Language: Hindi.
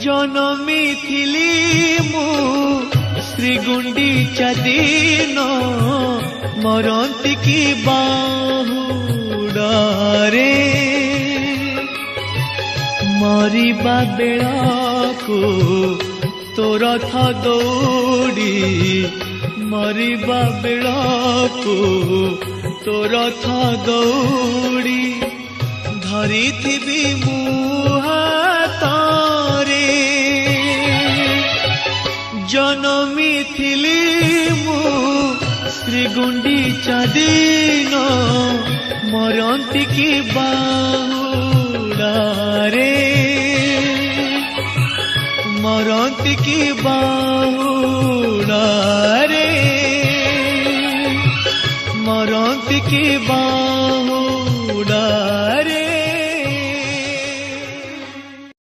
जनमी थिली मु श्रीगुंडीचा दिन मरंती की बाहुडारे मरिबा बेळाको तो रथ दौड़ी मरिबा बेळाको तो रथ दौड़ी धरी थिबी मुहातारे जनमी थिली मु श्रीगुंडीचा दिन मरंती की बाहुडारे मरंती की